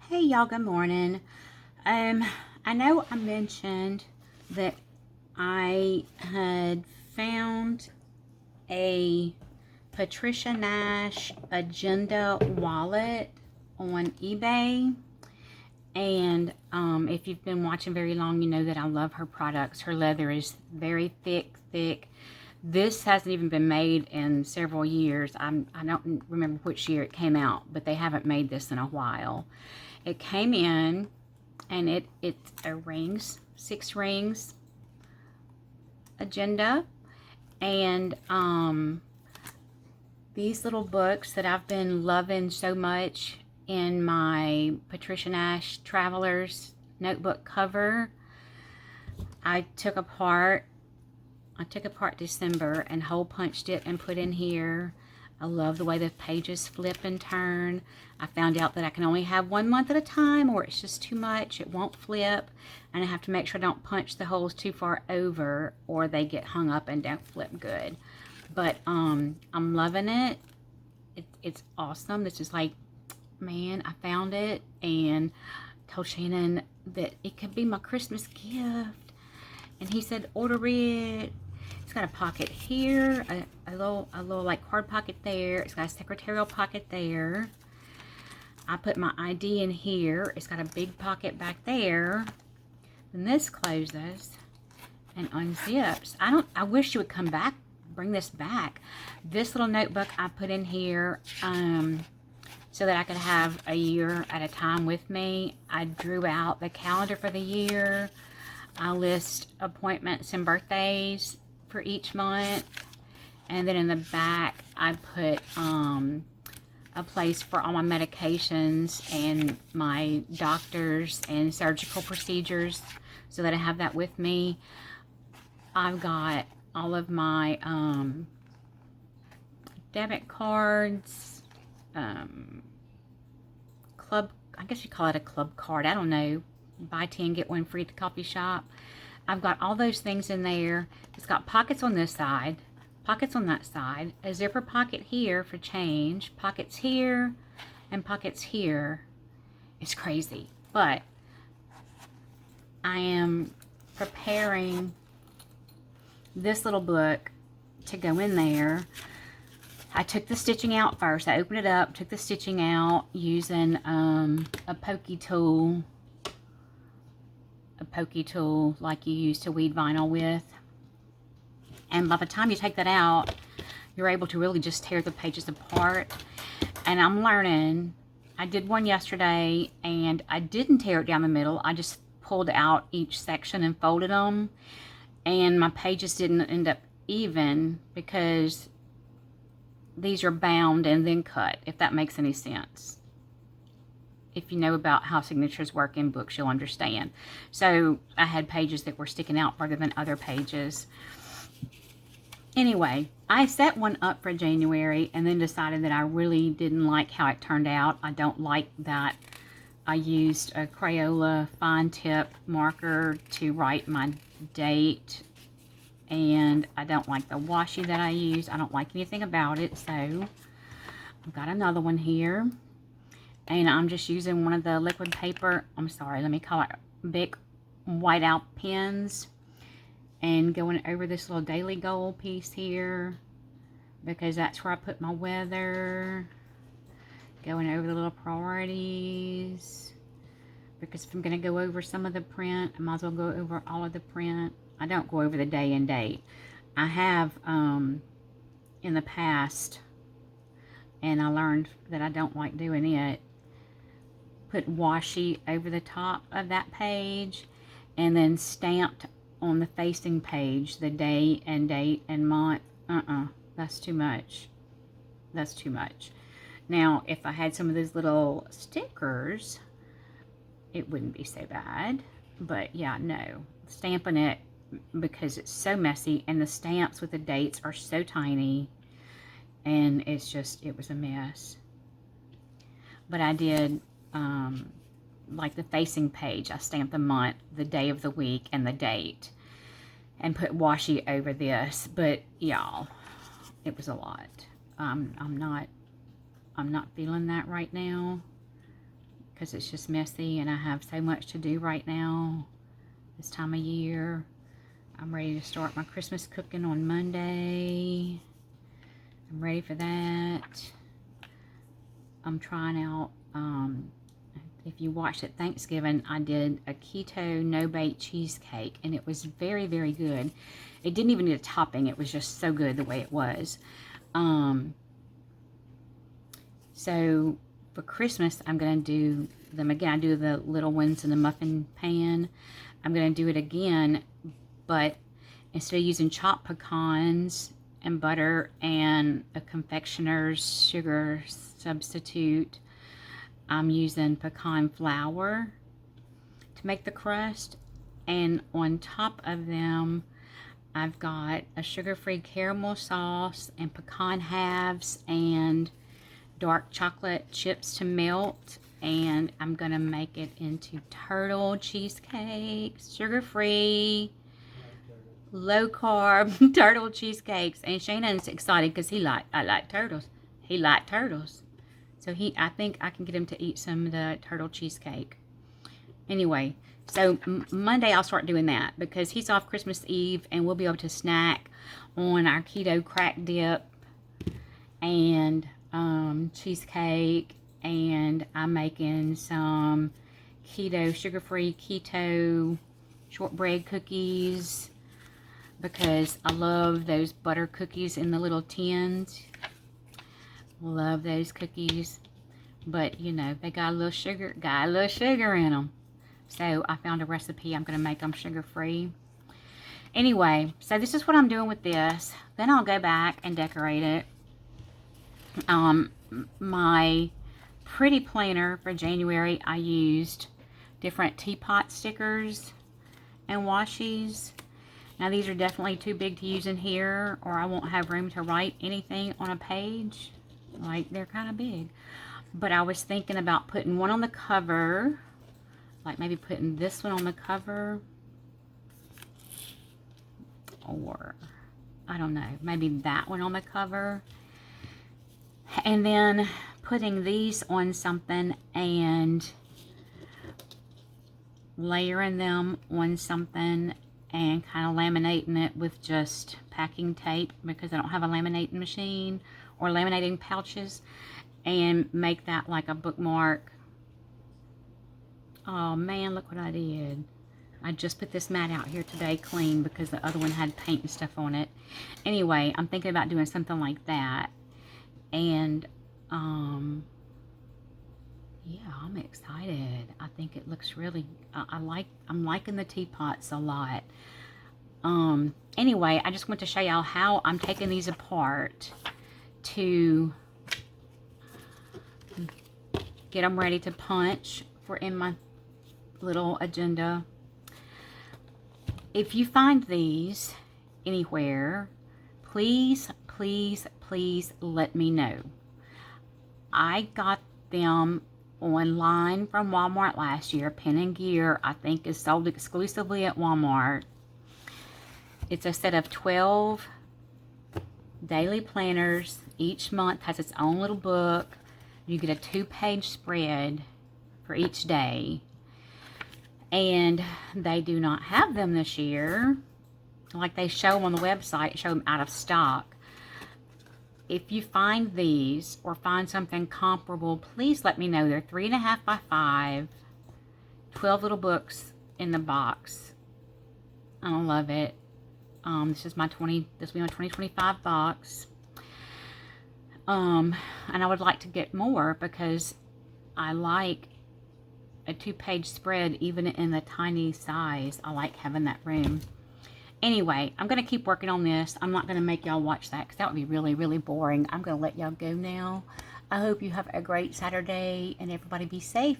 Hey y'all, good morning. Um, I know I mentioned that I had found a Patricia Nash Agenda wallet on eBay. And if you've been watching very long, you know that I love her products. Her leather is very thick, thick. This hasn't even been made in several years. I don't remember which year it came out, but they haven't made this in a while. It came in and it's a rings, 6 rings agenda, and these little books that I've been loving so much in my Patricia Nash Travelers notebook cover. I took apart December and hole punched it and put in here. I love the way the pages flip and turn. I found out that I can only have 1 month at a time, or it's just too much. It won't flip, and I have to make sure I don't punch the holes too far over or they get hung up and don't flip good. But I'm loving it. It's awesome. This is like, man, I found it and told Shannon that it could be my Christmas gift, and he said order it. It's got a pocket here, a little like card pocket there. It's got a secretarial pocket there. I put my ID in here. It's got a big pocket back there. Then this closes and unzips. I wish you would come back, bring this back. This little notebook I put in here so that I could have a year at a time with me. I drew out the calendar for the year. I list appointments and birthdays for each month, and then in the back I put a place for all my medications and my doctors and surgical procedures so that I have that with me. I've got all of my debit cards, club, I guess you call it a club card, I don't know, buy 10 get 1 free at the coffee shop. I've got all those things in there. It's got pockets on this side, pockets on that side, a zipper pocket here for change, pockets here, and pockets here. It's crazy, but I am preparing this little book to go in there. I took the stitching out first. I opened it up, took the stitching out using a pokey tool like you use to weed vinyl with. And by the time you take that out, you're able to really just tear the pages apart. And I'm learning. I did one yesterday and I didn't tear it down the middle. I just pulled out each section and folded them. And my pages didn't end up even because these are bound and then cut, if that makes any sense. If you know about how signatures work in books, you'll understand. So I had pages that were sticking out further than other pages. Anyway, I set one up for January and then decided that I really didn't like how it turned out. I don't like that I used a Crayola fine tip marker to write my date. And I don't like the washi that I use. I don't like anything about it. So I've got another one here. And I'm just using one of the liquid paper, I'm sorry, let me call it big whiteout pens, and going over this little daily goal piece here because that's where I put my weather, going over the little priorities, because if I'm going to go over some of the print, I might as well go over all of the print. I don't go over the day and date. I have in the past, and I learned that I don't like doing it, put washi over the top of that page and then stamped on the facing page the day and date and month. That's too much. That's too much. Now, if I had some of those little stickers, it wouldn't be so bad. But yeah, no. Stamping it, because it's so messy and the stamps with the dates are so tiny, and it's just, it was a mess. But I did like the facing page, I stamped the month, the day of the week, and the date, and put washi over this. But y'all, it was a lot. I'm not feeling that right now because it's just messy and I have so much to do right now this time of year. I'm ready to start my Christmas cooking on Monday. I'm ready for that. I'm trying out, if you watched at Thanksgiving, I did a keto no-bake cheesecake, and it was very, very good. It didn't even need a topping. It was just so good the way it was. So for Christmas, I'm going to do them again. I do the little ones in the muffin pan. I'm going to do it again, but instead of using chopped pecans and butter and a confectioner's sugar substitute, I'm using pecan flour to make the crust. And on top of them, I've got a sugar-free caramel sauce and pecan halves and dark chocolate chips to melt. And I'm going to make it into turtle cheesecakes, sugar-free, low-carb turtle cheesecakes. And Shannon's excited because I like turtles. He liked turtles. So I think I can get him to eat some of the turtle cheesecake. Anyway, so Monday I'll start doing that because he's off Christmas Eve and we'll be able to snack on our keto crack dip and cheesecake. And I'm making some keto, sugar-free keto shortbread cookies because I love those butter cookies in the little tins. Love those cookies, but you know, they got a little sugar in them. So I found a recipe. I'm going to make them sugar-free. Anyway, so this is what I'm doing with this. Then I'll go back and decorate it. My pretty planner for January, I used different teapot stickers and washies. Now these are definitely too big to use in here, or I won't have room to write anything on a page. Like, they're kind of big. But I was thinking about putting one on the cover. Like, maybe putting this one on the cover. Or, I don't know, maybe that one on the cover. And then putting these on something and layering them on something and kind of laminating it with just packing tape because I don't have a laminating machine or laminating pouches, and make that like a bookmark. Oh man, look what I did. I just put this mat out here today clean because the other one had paint and stuff on it. Anyway, I'm thinking about doing something like that. And yeah, I'm excited. I think it looks really, I'm liking the teapots a lot. Anyway, I just want to show y'all how I'm taking these apart to get them ready to punch for in my little agenda. If you find these anywhere, please, please, please let me know. I got them online from Walmart last year. Pen & Gear, I think, is sold exclusively at Walmart. It's a set of 12 daily planners. Each month has its own little book. You get a 2-page spread for each day. And they do not have them this year. Like they show on the website, show them out of stock. If you find these or find something comparable, please let me know. They're 3.5 by 5, 12 little books in the box. I love it. This will be my 2025 box. And I would like to get more because I like a 2-page spread even in the tiny size. I like having that room. Anyway, I'm going to keep working on this. I'm not going to make y'all watch that because that would be really, really boring. I'm going to let y'all go now. I hope you have a great Saturday and everybody be safe.